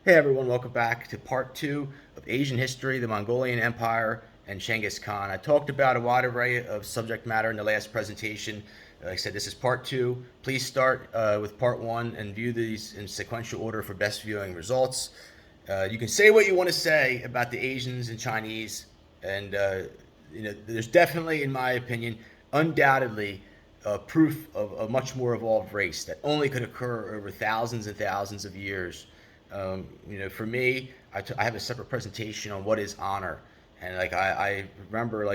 Hey everyone, welcome back to part two of Asian history, the Mongolian Empire, and Chingis Khan. I talked about a wide array of subject matter in the last presentation. Like I said, this is part two. Please start with part one and view these in sequential order for best viewing results. You can say what you want to say about the Asians and Chinese, and there's definitely, in my opinion, undoubtedly proof of a much more evolved race that only could occur over thousands and thousands of years. For me, I have a separate presentation on what is honor, and I remember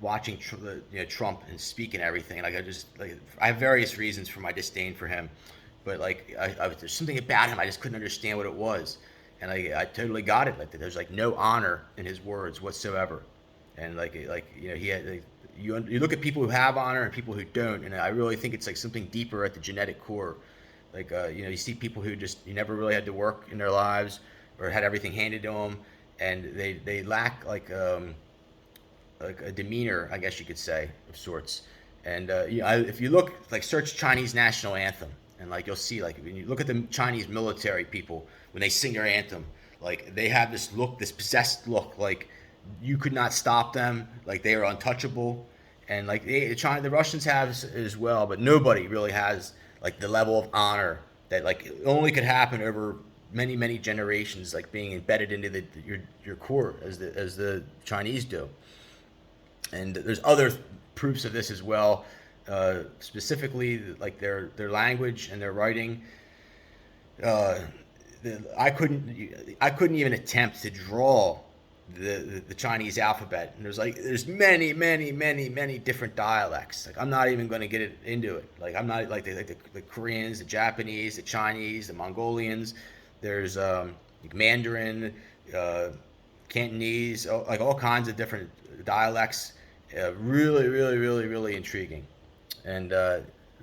watching Trump and speak and everything. I have various reasons for my disdain for him, but there's something about him I just couldn't understand what it was, and I totally got it. There's no honor in his words whatsoever, and he had. You look at people who have honor and people who don't, and I really think it's something deeper at the genetic core. You see people who just you never really had to work in their lives or had everything handed to them, and they lack a demeanor, I guess you could say, of sorts. And if you look, search Chinese national anthem, and you'll see, when you look at the Chinese military people when they sing their anthem, they have this look, this possessed look, you could not stop them, they are untouchable, and the Russians have as well, but nobody really has the level of honor that only could happen over many generations, being embedded into your core as the Chinese do. And there's other proofs of this as well, specifically their language and their writing. I couldn't even attempt to draw the Chinese alphabet, and there's many different dialects. I'm not even going to get into it. I'm not the Koreans, the Japanese, the Chinese, the Mongolians. There's Mandarin, Cantonese, all kinds of different dialects. Really intriguing. And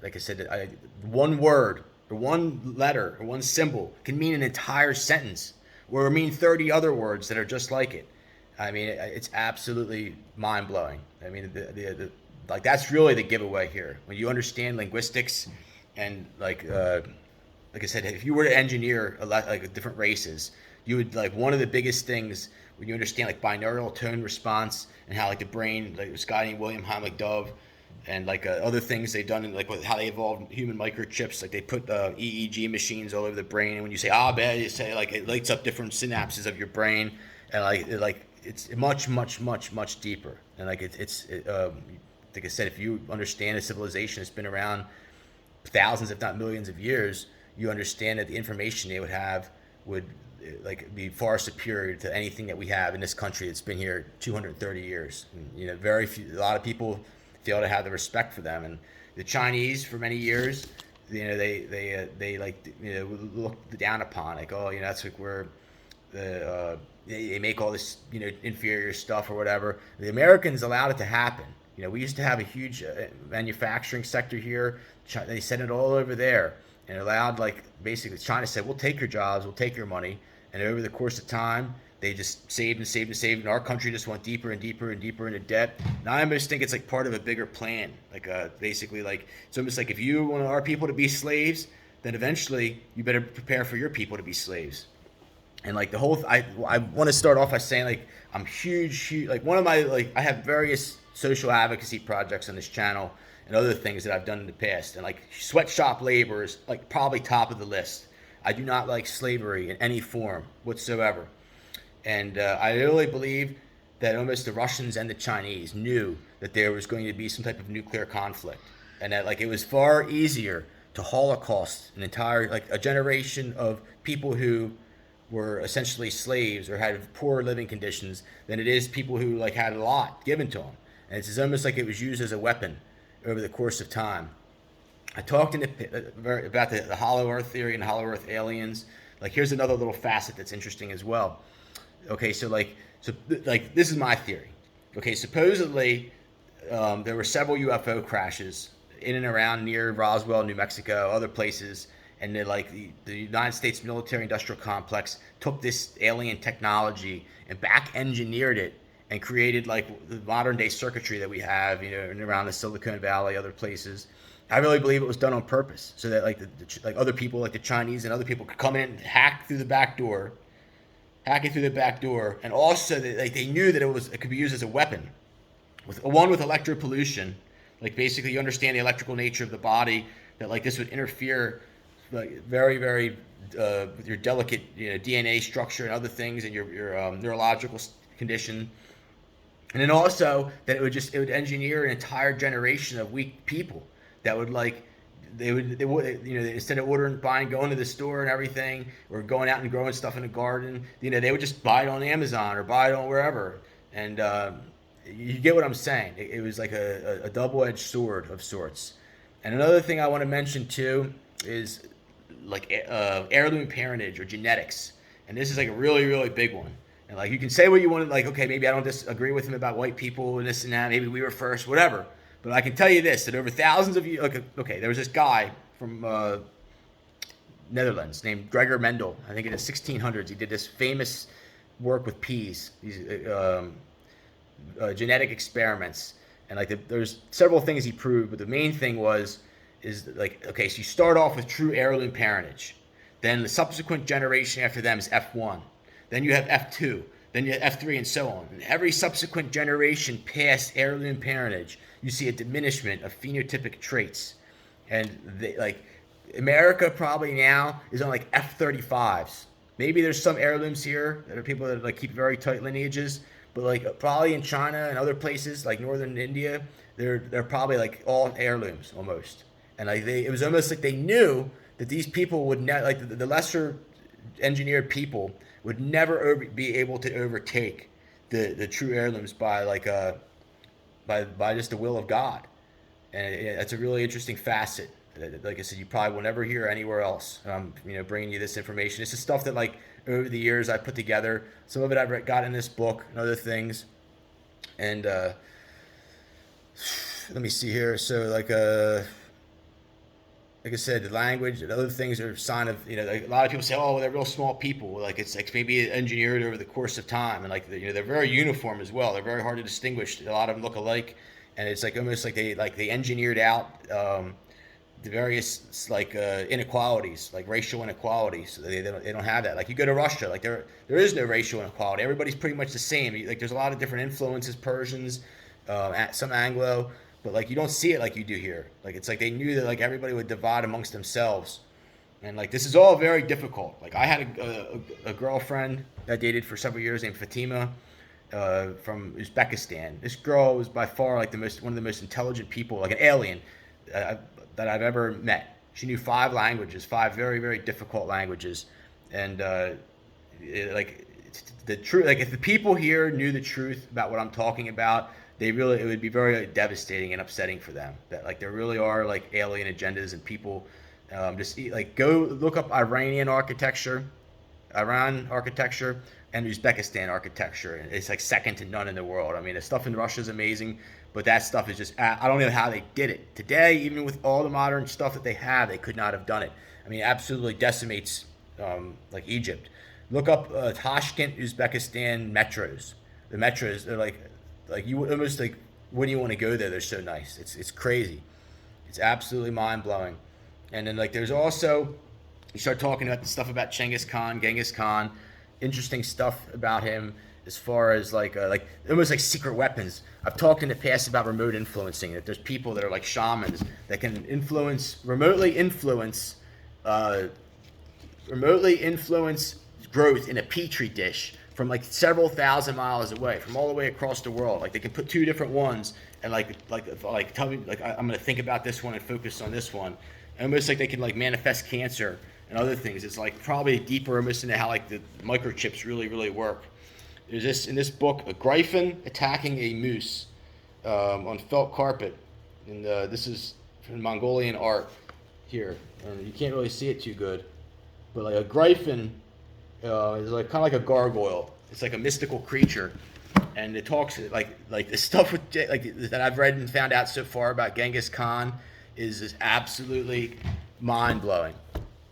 like I said, one word or one letter or one symbol can mean an entire sentence, or mean 30 other words that are just like it. I mean, it's absolutely mind-blowing. I mean, that's really the giveaway here. When you understand linguistics, and like I said, if you were to engineer different races, you would one of the biggest things when you understand binaural tone response and how the brain, Scotty and William Heimlich-Dove, and other things they've done, and with how they evolved human microchips, they put EEG machines all over the brain, and when you say bad, you say it lights up different synapses of your brain, and it's much deeper, and like I said, if you understand a civilization that's been around thousands, if not millions of years, you understand that the information they would have would be far superior to anything that we have in this country that's been here 230 years. And, a lot of people fail to have the respect for them, and the Chinese for many years, they looked down upon, that's where they make all this inferior stuff or whatever. The Americans allowed it to happen. We used to have a huge manufacturing sector here. They sent it all over there, and allowed basically China said, we'll take your jobs, we'll take your money, and over the course of time they just saved, and our country just went deeper and deeper into debt. Now I almost think it's part of a bigger plan. Basically, it's almost if you want our people to be slaves, then eventually you better prepare for your people to be slaves. And the whole, I want to start off by saying I'm huge. One of my I have various social advocacy projects on this channel and other things that I've done in the past, and sweatshop labor is probably top of the list. I do not like slavery in any form whatsoever. And I really believe that almost the Russians and the Chinese knew that there was going to be some type of nuclear conflict, and that it was far easier to holocaust an entire a generation of people who were essentially slaves or had poor living conditions than it is people who had a lot given to them. And it's almost it was used as a weapon over the course of time. I talked about the hollow earth theory and hollow earth aliens. Here's another little facet that's interesting as well. Okay, so this is my theory. Okay, supposedly there were several UFO crashes in and around near Roswell, New Mexico, other places, and the United States military-industrial complex took this alien technology and back-engineered it and created the modern-day circuitry that we have, around the Silicon Valley, other places. I really believe it was done on purpose, so that other people, the Chinese and other people, could come in and hack through the back door hack it through the back door, and also they knew that it could be used as a weapon, with electropollution. Like basically, you understand the electrical nature of the body, that like this would interfere, like very very with your delicate DNA structure and other things, and your neurological condition. And then also that it would engineer an entire generation of weak people that would like they would instead of going to the store and everything, or going out and growing stuff in the garden, they would just buy it on Amazon or buy it on wherever. And you get what I'm saying. It was like a double-edged sword of sorts. And another thing I want to mention too is like heirloom parentage or genetics. And this is like a really really big one. And like you can say what you want, like, okay, maybe I don't disagree with him about white people and this and that, maybe we were first, whatever. But I can tell you this, that over thousands of years, okay, there was this guy from Netherlands named Gregor Mendel. I think in the 1600s, he did this famous work with peas, these genetic experiments. And like there's several things he proved, but the main thing is like, okay, so you start off with true heirloom parentage. Then the subsequent generation after them is F1. Then you have F2, then you have F3, and so on. And every subsequent generation past heirloom parentage, you see a diminishment of phenotypic traits. And America probably now is on like F35s. Maybe there's some heirlooms here that are people that like keep very tight lineages, but like probably in China and other places like northern India, they're probably like all heirlooms almost. And like it was almost like they knew that these people would the lesser engineered people would never be able to overtake the true heirlooms by just the will of God. And it's a really interesting facet. Like I said, you probably will never hear anywhere else. Bringing you this information. This is stuff that like over the years I put together. Some of it I've got in this book and other things. And let me see here. So like I said, the language and other things are a sign of, like a lot of people say, oh, well, they're real small people. Like it's like maybe engineered over the course of time. And like, they're very uniform as well. They're very hard to distinguish. A lot of them look alike. And it's like almost like they engineered out the various inequalities, like racial inequalities. So they don't have that. Like you go to Russia, like there is no racial inequality. Everybody's pretty much the same. Like there's a lot of different influences, Persians, some Anglo. But like you don't see it like you do here. Like it's like they knew that like everybody would divide amongst themselves, and like this is all very difficult. Like I had a girlfriend that I dated for several years named Fatima from Uzbekistan. This girl was by far like one of the most intelligent people, like an alien that I've ever met. She knew 5 languages, 5 very very difficult languages, and the truth. Like if the people here knew the truth about what I'm talking about, it would be very devastating and upsetting for them. That like there really are like alien agendas and people go look up Iran architecture, and Uzbekistan architecture, and it's like second to none in the world. I mean, the stuff in Russia is amazing, but that stuff is just I don't know how they did it today. Even with all the modern stuff that they have, they could not have done it. I mean, it absolutely decimates like Egypt. Look up Tashkent, Uzbekistan metros. The metros, they're like you almost like when you want to go there, they're so nice. It's crazy. It's absolutely mind blowing. And then like there's also, you start talking about the stuff about Genghis Khan, interesting stuff about him as far as like almost like secret weapons. I've talked in the past about remote influencing. That there's people that are like shamans that can remotely influence growth in a petri dish from like several thousand miles away, from all the way across the world. Like they can put 2 different ones and like tell me like I'm gonna think about this one and focus on this one. And almost like they can like manifest cancer and other things. It's like probably deeper almost into how like the microchips really really work. There's this in this book, a griffin attacking a moose on felt carpet, and this is from Mongolian art here, and you can't really see it too good, but like a griffin. Is like kind of like a gargoyle. It's like a mystical creature, and it talks like the stuff with that I've read and found out so far about Genghis Khan is absolutely mind blowing.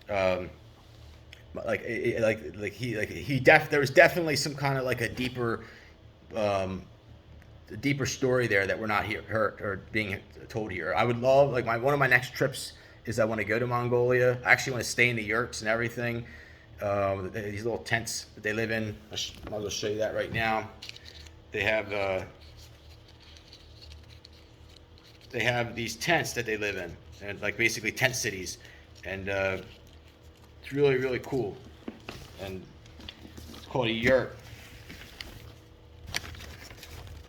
There was definitely some kind of like a deeper story there that we're not heard or being told here. I would love one of my next trips is I want to go to Mongolia. I actually want to stay in the yurts and everything. these little tents that they live in. I'll as well show you that right now. They have these tents that they live in, and like basically tent cities, and it's really, really cool. And it's called a yurt.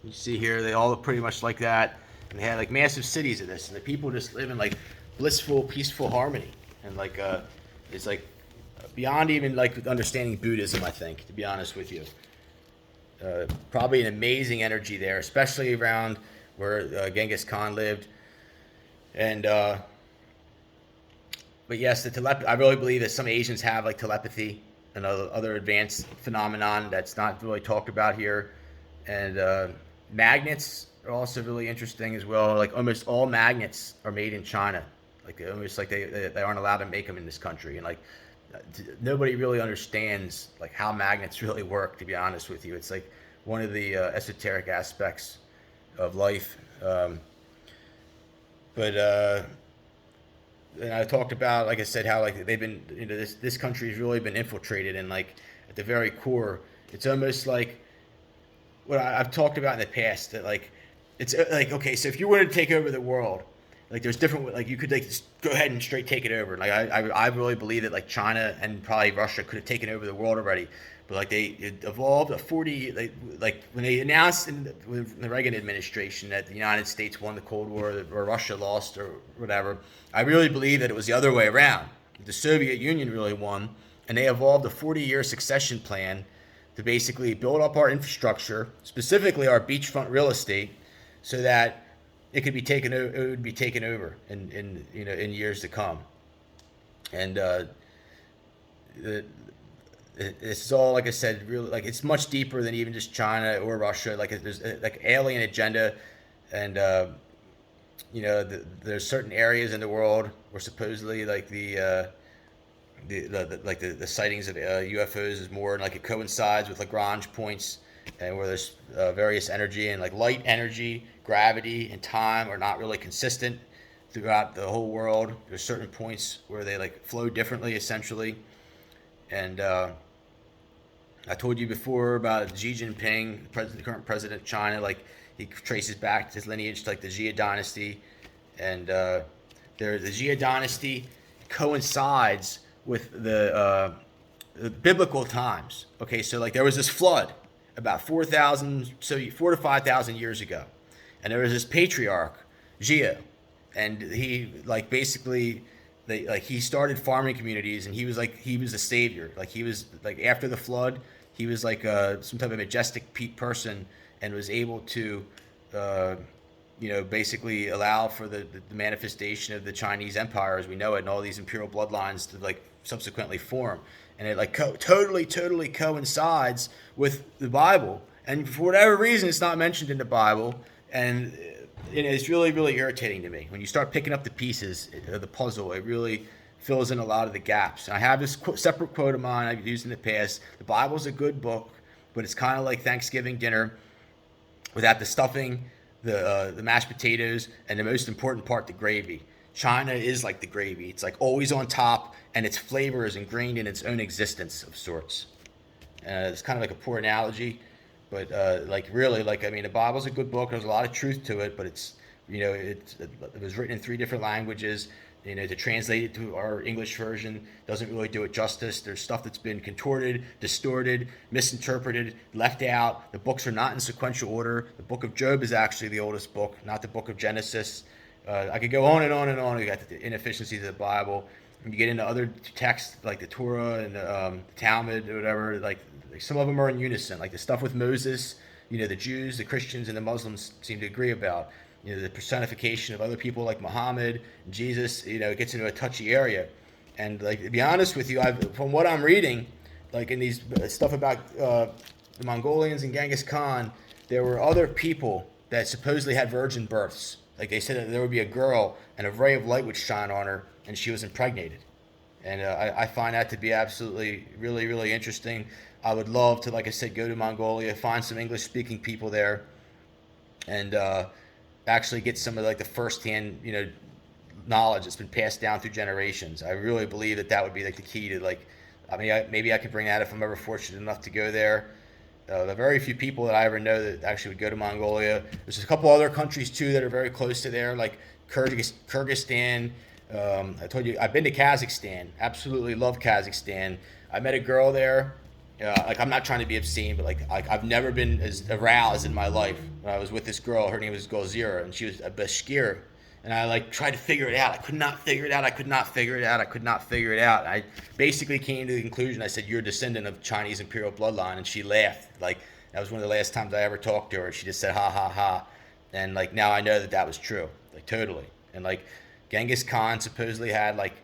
You see here, they all look pretty much like that, and they had like massive cities of this, and the people just live in like blissful, peaceful harmony, and like it's like beyond even like understanding Buddhism, I think, to be honest with you. Probably an amazing energy there, especially around where Genghis Khan lived. And but yes, I really believe that some Asians have like telepathy and other advanced phenomenon that's not really talked about here. And magnets are also really interesting as well. Like almost all magnets are made in China. Like almost like they aren't allowed to make them in this country. And like nobody really understands like how magnets really work, to be honest with you. It's like one of the esoteric aspects of life. And I talked about, like I said, how like they've been, this country has really been infiltrated, and like at the very core, it's almost like what I've talked about in the past, that like it's like, okay, so if you wanted to take over the world, like there's different, like you could like just go ahead and straight take it over. Like I really believe that like China and probably Russia could have taken over the world already, but like it evolved a 40, like when they announced in the Reagan administration that the United States won the Cold War or Russia lost or whatever, I really believe that it was the other way around. The Soviet Union really won, and they evolved a 40-year succession plan to basically build up our infrastructure, specifically our beachfront real estate, so that it could be taken. It would be taken over in years to come. And it's all, like I said, really, like it's much deeper than even just China or Russia. Like there's like alien agenda, and there's certain areas in the world where supposedly like the sightings of UFOs is more, and like it coincides with Lagrange points, and where there's various energy, and like light energy, gravity, and time are not really consistent throughout the whole world. There's certain points where they like flow differently, essentially. And I told you before about Xi Jinping, the current president of China. Like he traces back his lineage to like the Jia Dynasty, and the Jia Dynasty coincides with the biblical times. Okay, so like there was this flood about 4 to 5,000 years ago, and there was this patriarch, Jia, and he like basically he started farming communities, and he was a savior. Like he was like after the flood, he was like some type of majestic person, and was able to basically allow for the manifestation of the Chinese Empire as we know it, and all these imperial bloodlines to like subsequently form. And it like totally coincides with the Bible. And for whatever reason, it's not mentioned in the Bible. And it's really, really irritating to me. When you start picking up the pieces of the puzzle, it really fills in a lot of the gaps. And I have this separate quote of mine I've used in the past. The Bible's a good book, but it's kind of like Thanksgiving dinner without the stuffing, the mashed potatoes, and the most important part, the gravy. China is like the gravy. It's like always on top, and its flavor is ingrained in its own existence of sorts. It's kind of like a poor analogy, but really, I mean, the Bible's a good book. There's a lot of truth to it, but it's, it was written in 3 different languages. To translate it to our English version doesn't really do it justice. There's stuff that's been contorted, distorted, misinterpreted, left out. The books are not in sequential order. The book of Job is actually the oldest book, not the book of Genesis. I could go on and on and on. You got the inefficiencies of the Bible. And you get into other texts like the Torah and the Talmud or whatever. Like some of them are in unison. Like the stuff with Moses, the Jews, the Christians, and the Muslims seem to agree about. The personification of other people like Muhammad, Jesus, it gets into a touchy area. And like to be honest with you, from what I'm reading, like in these stuff about the Mongolians and Genghis Khan, there were other people that supposedly had virgin births. Like they said that there would be a girl and a ray of light would shine on her, and she was impregnated. And I find that to be absolutely, really, really interesting. I would love to, like I said, go to Mongolia, find some English-speaking people there, and actually get some of like the first-hand, knowledge that's been passed down through generations. I really believe that would be like the key to like I mean, maybe I could bring that if I'm ever fortunate enough to go there. There are very few people that I ever know that actually would go to Mongolia. There's a couple other countries too that are very close to there, like Kyrgyzstan. I told you I've been to Kazakhstan. Absolutely love Kazakhstan. I met a girl there. Like I'm not trying to be obscene, but like I've never been as aroused in my life. When I was with this girl, her name was Golzira, and she was a Bashkir. And I like tried to figure it out. I could not figure it out. I could not figure it out. I could not figure it out. I basically came to the conclusion. I said, "You're a descendant of Chinese imperial bloodline," and she laughed. Like that was one of the last times I ever talked to her. She just said, "Ha ha ha," and like now I know that that was true, like totally. And like Genghis Khan supposedly had like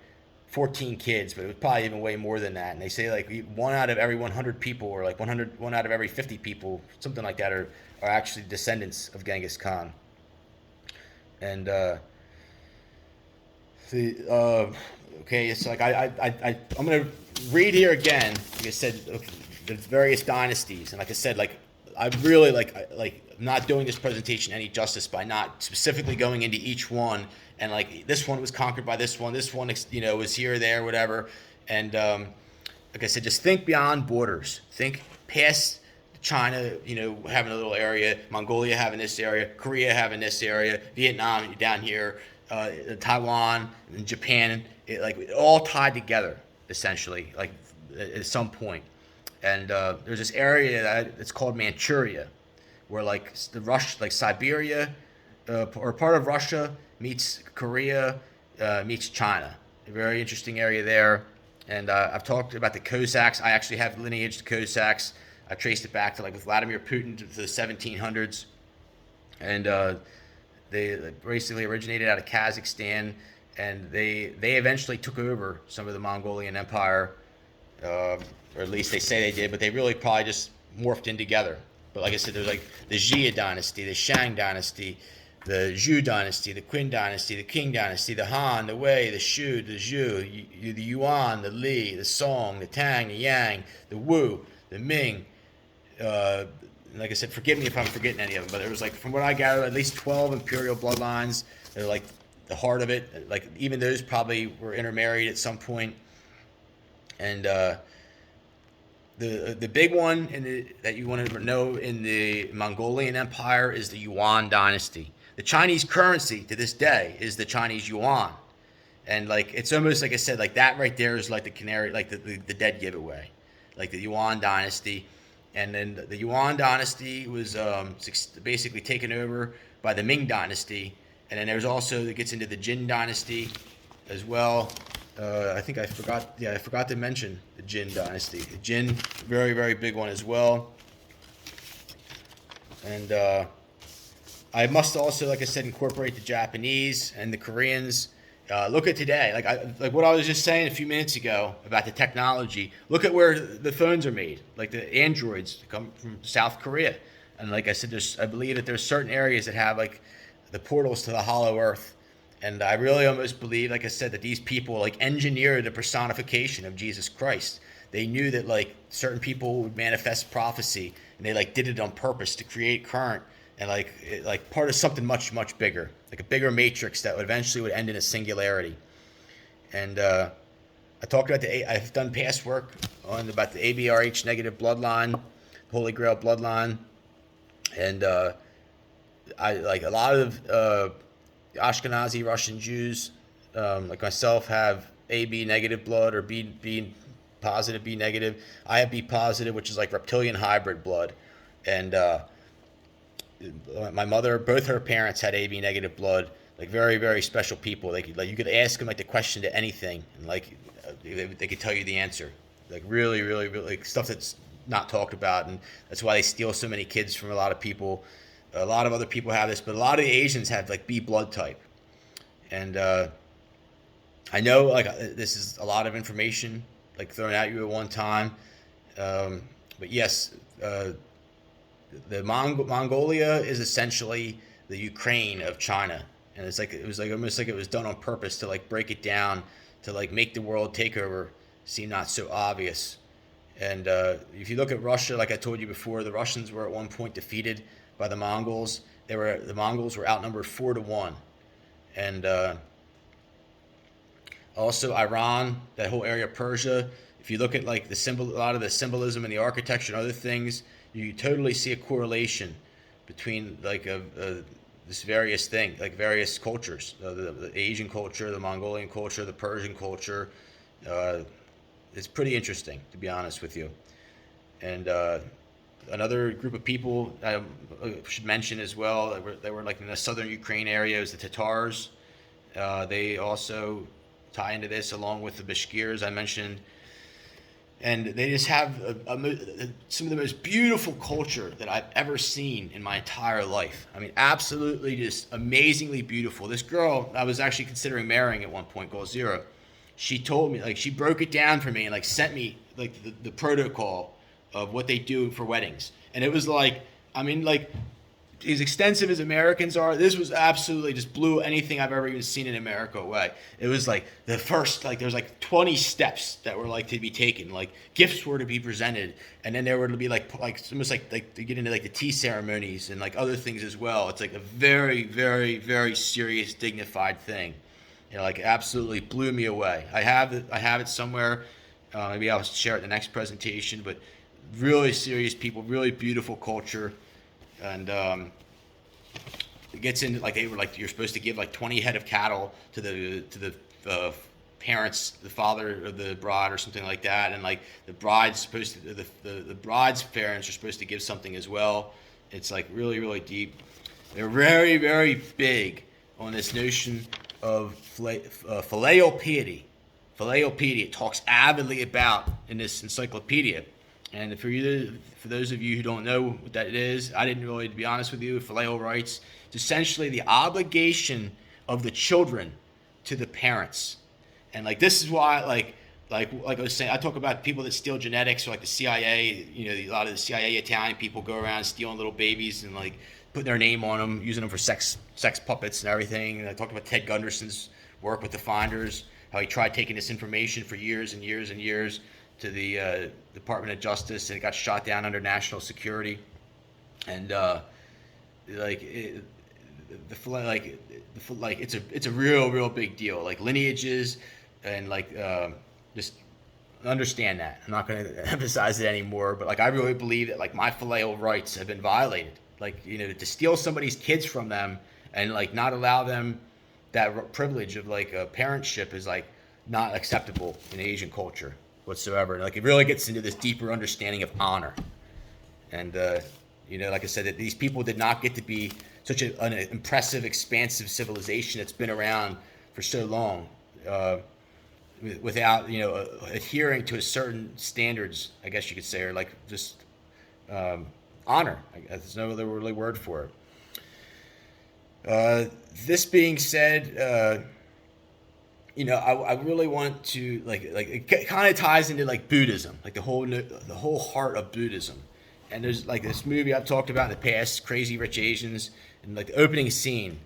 14 kids, but it was probably even way more than that. And they say like one out of every 100 people, or like one out of every 50 people, something like that, are actually descendants of Genghis Khan. And okay, it's like I'm gonna read here again. Like I said, okay, the various dynasties, and like I said, like I really like not doing this presentation any justice by not specifically going into each one, and like this one was conquered by this one was here, there, whatever, and like I said, just think beyond borders, think past China, having a little area, Mongolia having this area, Korea having this area, Vietnam down here, Taiwan and Japan, it all tied together essentially, like at some point. And there's this area that it's called Manchuria, where like like Siberia, or part of Russia meets Korea, meets China. A very interesting area there. And I've talked about the Cossacks. I actually have lineage to Cossacks. I traced it back to like with Vladimir Putin to the 1700s, and they basically originated out of Kazakhstan, and they eventually took over some of the Mongolian Empire, or at least they say they did, but they really probably just morphed in together. But like I said, there's like the Jia Dynasty, the Shang Dynasty, the Zhou Dynasty, the Qin Dynasty, the Qing Dynasty, the Han, the Wei, the Shu, the Zhou, the Yuan, the Li, the Song, the Tang, the Yang, the Wu, the Ming. Like I said, forgive me if I'm forgetting any of them, but there was like, from what I gathered, at least 12 imperial bloodlines. They're like the heart of it. Like even those probably were intermarried at some point. And the big one that you want to know in the Mongolian Empire is the Yuan Dynasty. The Chinese currency to this day is the Chinese yuan. And like it's almost like I said, like that right there is like the canary, like the dead giveaway, like the Yuan Dynasty. And then the Yuan Dynasty was basically taken over by the Ming Dynasty. And then there's also, that gets into the Jin Dynasty as well. I think I forgot to mention the Jin Dynasty. The Jin, very, very big one as well. And I must also, like I said, incorporate the Japanese and the Koreans. Look at today, like what I was just saying a few minutes ago about the technology. Look at where the phones are made. Like the Androids come from South Korea, and like I said, I believe that there's certain areas that have like the portals to the Hollow Earth, and I really almost believe, like I said, that these people like engineered the personification of Jesus Christ. They knew that like certain people would manifest prophecy, and they like did it on purpose to create current. And like part of something much, much bigger, like a bigger matrix that would end in a singularity. And I talked about I've done past work about the ABRH negative bloodline, Holy Grail bloodline, and I like a lot of Ashkenazi Russian Jews, like myself, have AB negative blood, or B positive, B negative. I have B positive, which is like reptilian hybrid blood, and my mother, both her parents had AB negative blood. Like very, very special people. They could, like, you could ask them like the question to anything, and like they could tell you the answer. Like really, really, really, like stuff that's not talked about, and that's why they steal so many kids from a lot of people. A lot of other people have this, but a lot of the Asians have like B blood type. And I know like this is a lot of information like thrown at you at one time, but yes. The Mongolia is essentially the Ukraine of China, and it was almost like it was done on purpose to like break it down, to like make the world takeover seem not so obvious. And if you look at Russia, like I told you before, the Russians were at one point defeated by the Mongols. The Mongols were outnumbered 4-1, and also Iran, that whole area of Persia, If you look at like a lot of the symbolism in the architecture and other things, you totally see a correlation between like this various cultures, the Asian culture, the Mongolian culture, the Persian culture. It's pretty interesting, to be honest with you. And another group of people I should mention as well that were like in the southern Ukraine area is the Tatars. They also tie into this along with the Bashkirs I mentioned. And they just have some of the most beautiful culture that I've ever seen in my entire life. I mean, absolutely just amazingly beautiful. This girl I was actually considering marrying at one point, Goal Zero, she told me, like, she broke it down for me and like sent me like the protocol of what they do for weddings. And it was like, I mean, like, as extensive as Americans are, this was absolutely just blew anything I've ever even seen in America away. It was like the first, like, there was like 20 steps that were like to be taken. Like, gifts were to be presented, and then there were to be like almost like to get into like the tea ceremonies and like other things as well. It's like a very, very, very serious, dignified thing. You know, like, absolutely blew me away. I have it somewhere. Maybe I'll share it in the next presentation. But really serious people, really beautiful culture. And it gets into like, they were like, you're supposed to give like 20 head of cattle to the parents, the father of the bride or something like that, and like the bride's supposed to the bride's parents are supposed to give something as well. It's like really, really deep. They're very, very big on this notion of filial piety. Filial piety, it talks avidly about in this encyclopedia. And for those of you who don't know what that is, I didn't really, to be honest with you, filial rights, it's essentially the obligation of the children to the parents. And like, this is why, like I was saying, I talk about people that steal genetics, or like the CIA. You know, a lot of the CIA Italian people go around stealing little babies and like putting their name on them, using them for sex puppets and everything. And I talked about Ted Gunderson's work with the Finders, how he tried taking this information for years and years and years to the Department of Justice, and it got shot down under national security. And it's a real big deal. Like, lineages and like just understand that. I'm not going to emphasize it anymore, but like, I really believe that like my filial rights have been violated. Like, you know, to steal somebody's kids from them and like not allow them that privilege of like parentship is like not acceptable in Asian culture whatsoever. Like, it really gets into this deeper understanding of honor. And you know, like I said, that these people did not get to be such an impressive, expansive civilization that's been around for so long without, you know, adhering to a certain standards, I guess you could say, or like just honor. There's no other really word for it. This being said, you know, I really want to like it kind of ties into like Buddhism, like the whole heart of Buddhism. And there's like this movie I've talked about in the past, Crazy Rich Asians, and like the opening scene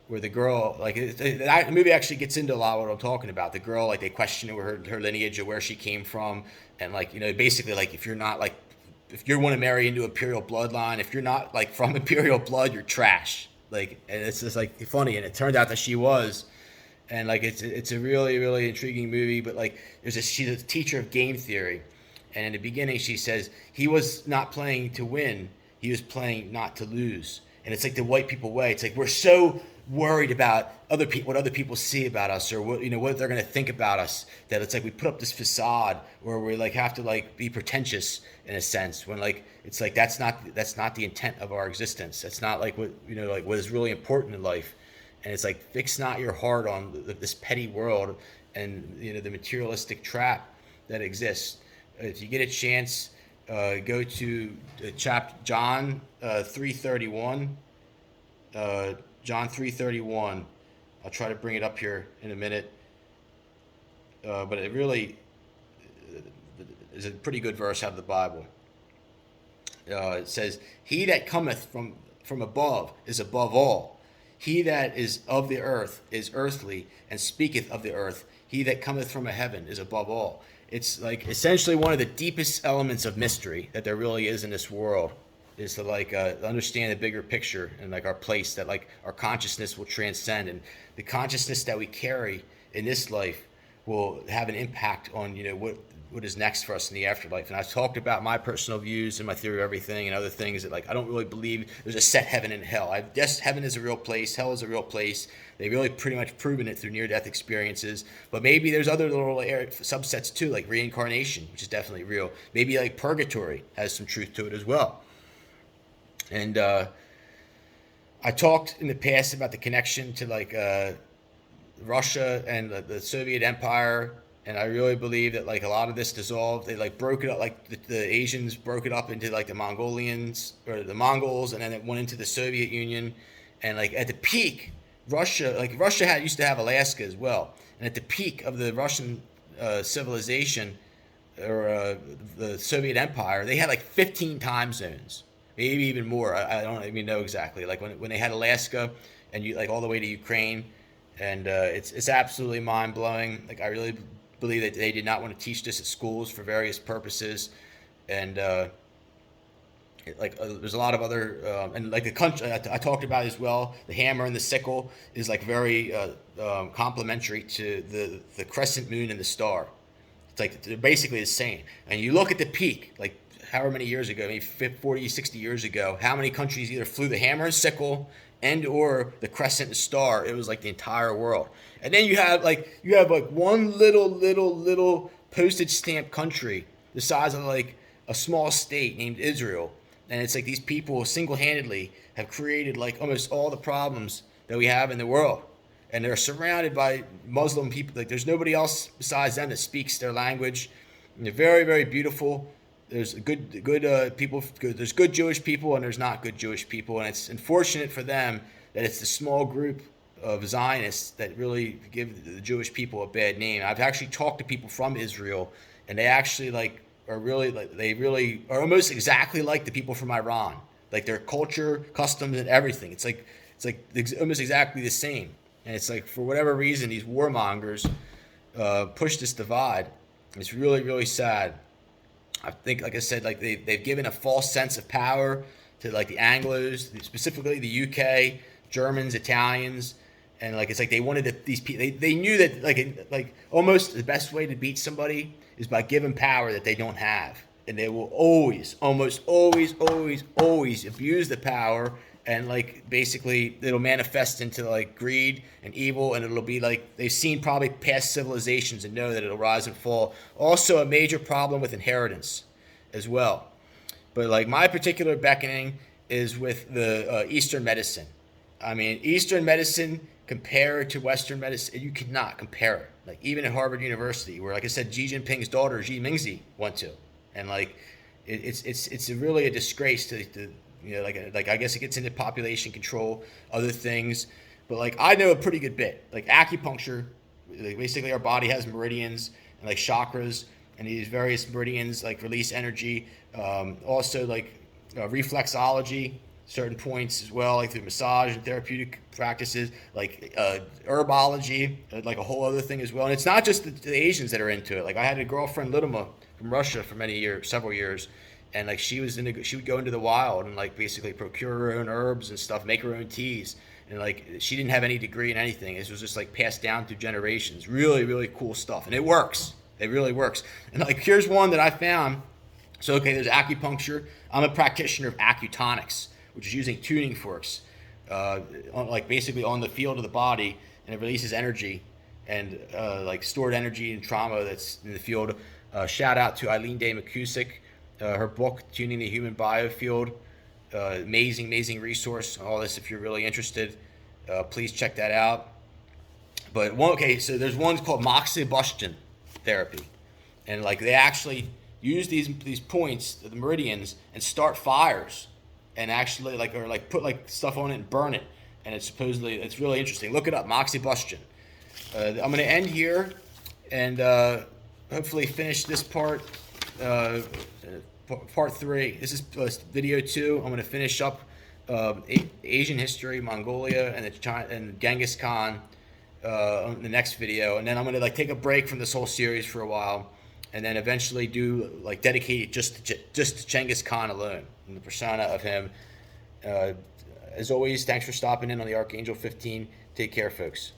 where the girl, like, the movie actually gets into a lot of what I'm talking about. The girl, like, they question her lineage of where she came from, and like, you know, basically like, if you want to marry into imperial bloodline, if you're not like from imperial blood, you're trash. Like, and it's just like funny, and it turned out that she was. And like, it's a really, really intriguing movie. But like, she's a teacher of game theory, and in the beginning she says he was not playing to win, he was playing not to lose. And it's like the white people way. It's like, we're so worried about what other people see about us, or what, you know, what they're going to think about us, that it's like we put up this facade where we like have to like be pretentious in a sense, when like it's like that's not the intent of our existence. That's not like what, you know, like what is really important in life. And it's like, fix not your heart on this petty world and, you know, the materialistic trap that exists. If you get a chance, go to John 3:31. John 3:31. I'll try to bring it up here in a minute. But it really is a pretty good verse out of the Bible. It says, "He that cometh from above is above all. He that is of the earth is earthly, and speaketh of the earth. He that cometh from a heaven is above all." It's like essentially one of the deepest elements of mystery that there really is in this world, is to like understand the bigger picture and like our place, that like our consciousness will transcend, and the consciousness that we carry in this life will have an impact on, you know, what is next for us in the afterlife. And I've talked about my personal views and my theory of everything and other things that, like, I don't really believe there's a set heaven and hell. Yes, heaven is a real place, hell is a real place. They've really pretty much proven it through near-death experiences. But maybe there's other little subsets too, like reincarnation, which is definitely real. Maybe like purgatory has some truth to it as well. And I talked in the past about the connection to like Russia and the Soviet Empire, and I really believe that like a lot of this dissolved. They like broke it up, like the Asians broke it up into like the Mongolians or the Mongols, and then it went into the Soviet Union. And like at the peak, Russia used to have Alaska as well, and at the peak of the Russian civilization or the Soviet Empire, they had like 15 time zones, maybe even more. I don't even know exactly. Like when they had Alaska, and you like all the way to Ukraine. And it's absolutely mind-blowing. Like, I really believe that they did not want to teach this at schools for various purposes. And there's a lot of other and like the country I talked about as well. The hammer and the sickle is like very complementary to the crescent moon and the star. It's like they're basically the same. And you look at the peak, like however many years ago, maybe 40, 60 years ago, how many countries either flew the hammer and sickle and or the crescent and star. It was like the entire world. And then you have like one little postage stamp country the size of like a small state named Israel. And it's like these people single-handedly have created like almost all the problems that we have in the world. And they're surrounded by Muslim people. Like there's nobody else besides them that speaks their language. And they're very, very beautiful. There's good people. There's good Jewish people and there's not good Jewish people, and it's unfortunate for them that it's the small group of Zionists that really give the Jewish people a bad name. I've actually talked to people from Israel, and they actually they are almost exactly like the people from Iran, like their culture, customs, and everything. It's almost exactly the same, and it's like for whatever reason these warmongers push this divide. It's really, really sad. I think, like I said, like they've given a false sense of power to like the Anglos, specifically the UK, Germans, Italians, and like it's like they wanted these people. They knew that like almost the best way to beat somebody is by giving power that they don't have, and they will almost always abuse the power, and like basically it'll manifest into like greed and evil, and it'll be like they've seen probably past civilizations and know that it'll rise and fall. Also a major problem with inheritance as well. But like my particular beckoning is with the Eastern medicine. I mean, Eastern medicine compared to Western medicine, you cannot compare it. Like even at Harvard University, where like I said, Xi Jinping's daughter Xi Mingzi went to, and like it's really a disgrace to you know, like I guess it gets into population control, other things, but like I know a pretty good bit. Like acupuncture, like basically our body has meridians and like chakras, and these various meridians like release energy. Also like reflexology, certain points as well, like through massage and therapeutic practices, like herbology, like a whole other thing as well. And it's not just the Asians that are into it. Like I had a girlfriend, Lidima, from Russia for several years. And like she would go into the wild and like basically procure her own herbs and stuff, make her own teas. And like she didn't have any degree in anything. This was just like passed down through generations. Really, really cool stuff. And it works. It really works. And like here's one that I found. So okay, there's acupuncture. I'm a practitioner of acutonics, which is using tuning forks, like basically on the field of the body, and it releases energy and like stored energy and trauma that's in the field. Shout out to Eileen Day McCusick. Her book, Tuning the Human Biofield, amazing resource. All this, if you're really interested, please check that out. But so there's one called Moxibustion Therapy, and like they actually use these points, the meridians, and start fires, and actually like put like stuff on it and burn it, and it's really interesting. Look it up, Moxibustion. I'm gonna end here, and hopefully finish this part. Part 3. This is video 2. I'm going to finish up Asian history, Mongolia, and Genghis Khan on the next video, and then I'm going to like take a break from this whole series for a while, and then eventually do like dedicate it just to Chingis Khan alone and the persona of him. As always, thanks for stopping in on the Archangel 15. Take care, folks.